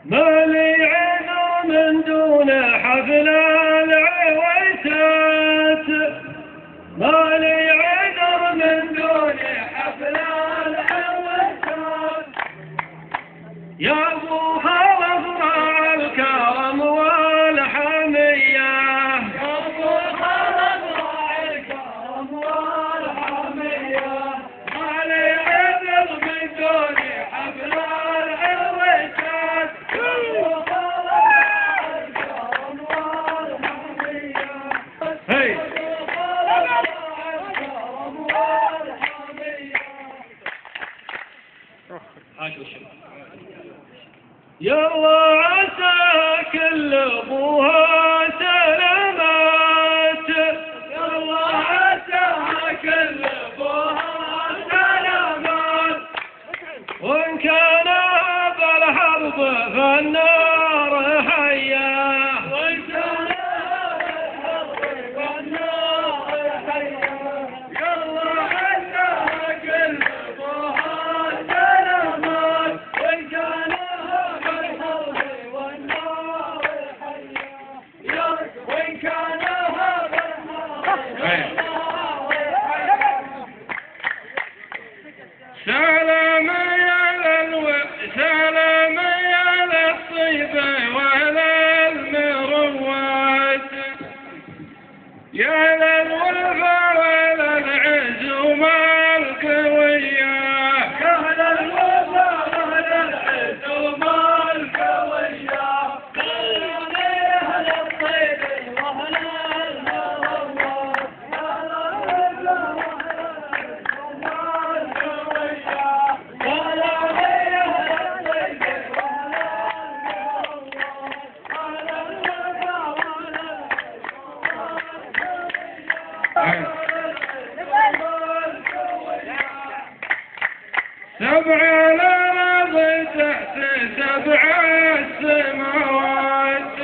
ما لي عذر من دون حفل العويسات، ما لي عذر من دون حفل العويسات، يا ابوها واغرى الكرم والحمية، يا ابوها واغرى الكرم والحمية، ما لي عذر من دون حفل العويسات، يا ابوها واغرى الكرم والحمية، هي يلا عسى كل ابوها سلامات، يلا عسى كل ابوها سلامات، وان كان بالحرب فالنار حياه، وان كان بالحرب فالنار حياه، يلا عسى كل ابوها سلامات، وان كان سلام يا للطيبة وللمروات، يا للوفا وللعزومة القوية، يا للوفا وللعزومة القوية، سلام يا للطيبة وللمروات، يا للوفا سبع الأرض تحت سبع السماوات،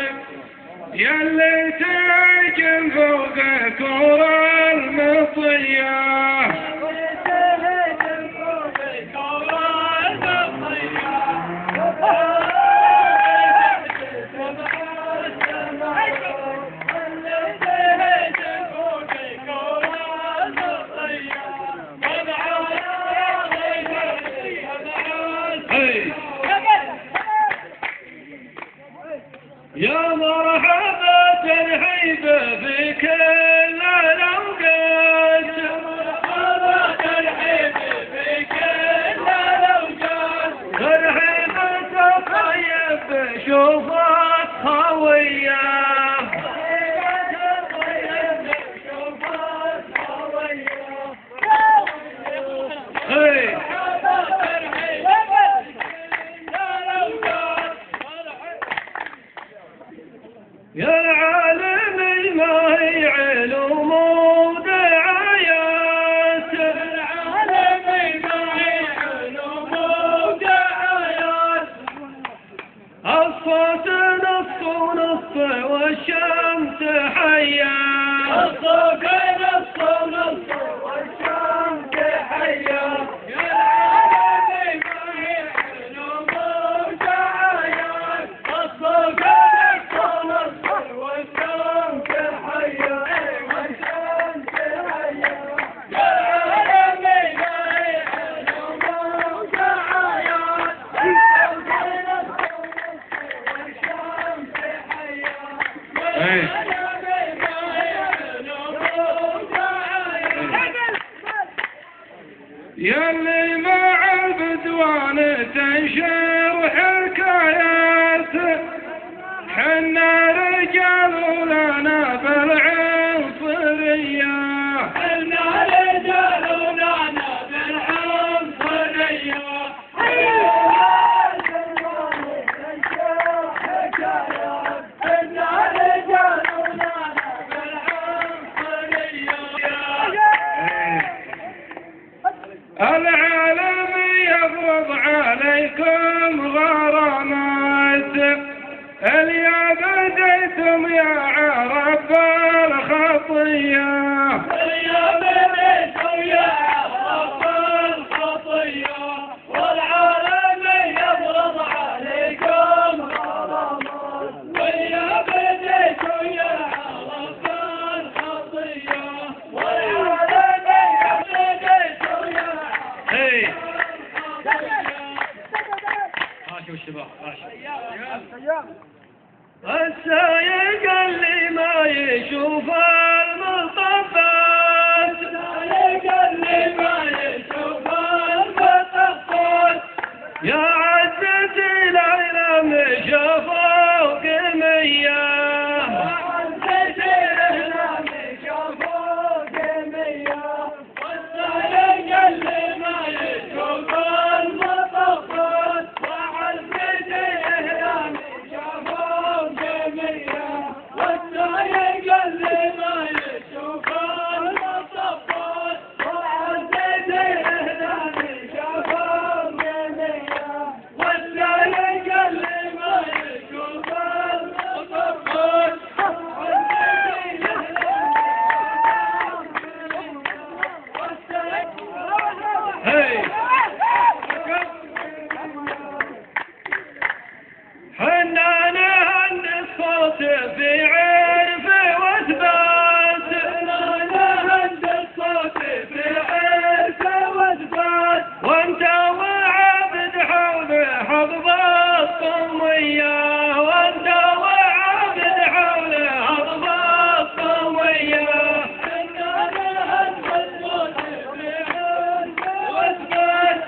يلي تهجم فوق كرة المطية، يا مرحبا ترحيب في كل الأوقات، يا مرحبا ترحيب في كل الأوقات، ترحيب تطيب بشوفات خوية، يا العالم ما هي علوم ودعايات، يا العالم ما هي علوم ودعايات، الصوت نص ونص والشمس حيات، الصوت نص ونص والشمس حيات، يا العالم ما هي علوم ودعايات، الصوت يلي مع البدوان تنشر حكايات، حنا رجال ولنا بالعنصرية، حنا رجال ولنا بالعنصرية، العالم يفرض عليكم غرامات، اليا بديتم يا عرب الخطية، اليا بديتم يا والسايق اللي ما يشوف المطبات، السايق اللي ما يشوف المطبات، يا عزتي العلم شافوك مياه، يا عزتي العلم شافوك مياه، والسايق اللي ما يشوف المطبات، وعزتي العلم شافوك مياه، والسايق اللي ما يشوف المطبات، وعزتي العلم شافوك مياه، والسايق اللي ما يشوف المطبات، حنانا عند الصوت في عرف واثبات، حنانا عند الصوت في عرف واثبات، وانت وعابد حول حضب الطوية، وانت وعابد حول حضب الطوية، حنانا عند الصوت في عرف واثبات،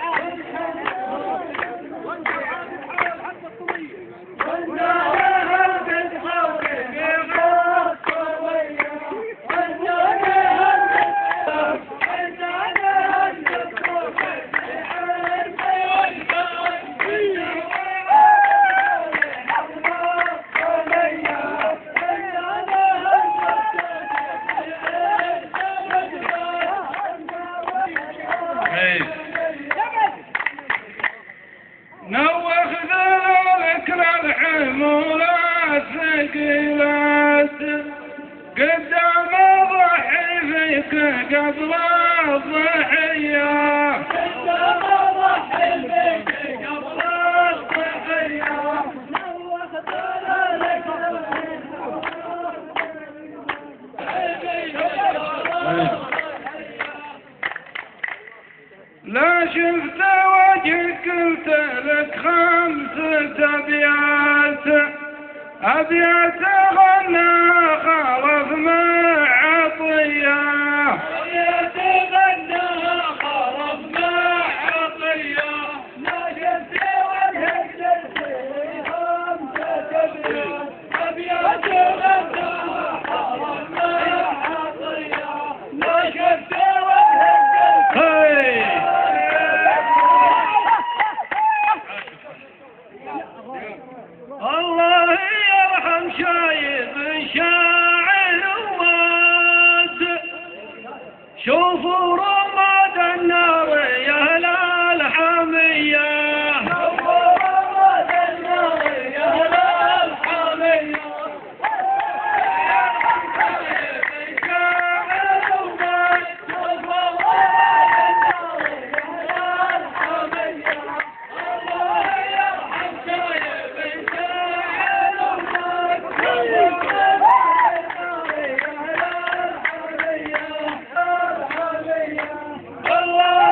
نوخ ذلك للحمولات ثقيلات، قدام ضحي فيك قبل الضحية، قدام ضحي فيك قبل الضحية، نوخ ذلك لا شفت وجهك قلت لك 5 أبيات، أبيات غناها خلف مع عطية، أبيات غناها خلف مع عطية، لا شفت وجهك قلت لك 5 أبيات، أبيات غناها خلف مع عطية، لا شفت وجهك الله يرحم شايب شاعر وات، شوفوا رماد النار يا اهل الحمية، شوفوا رماد النار يا اهل الحمية، الله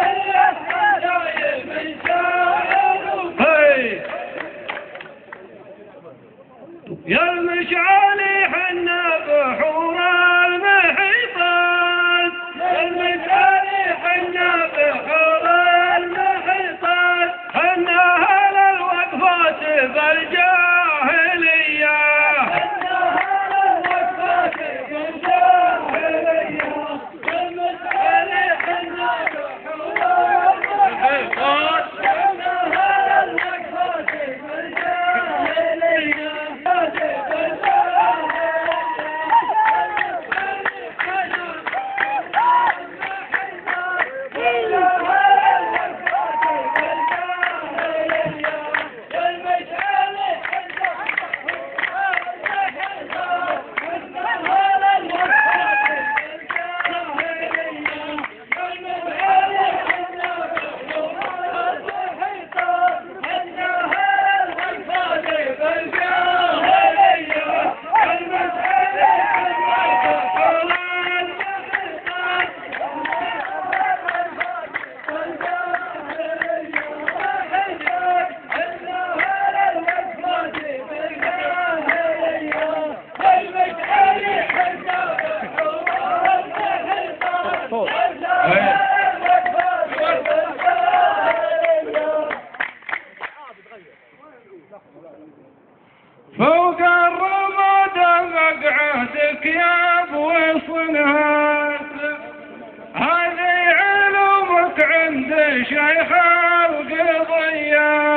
فوق الرماد مقعدك يا ابو صنهات، هذه علومك عند شيخ القضيات.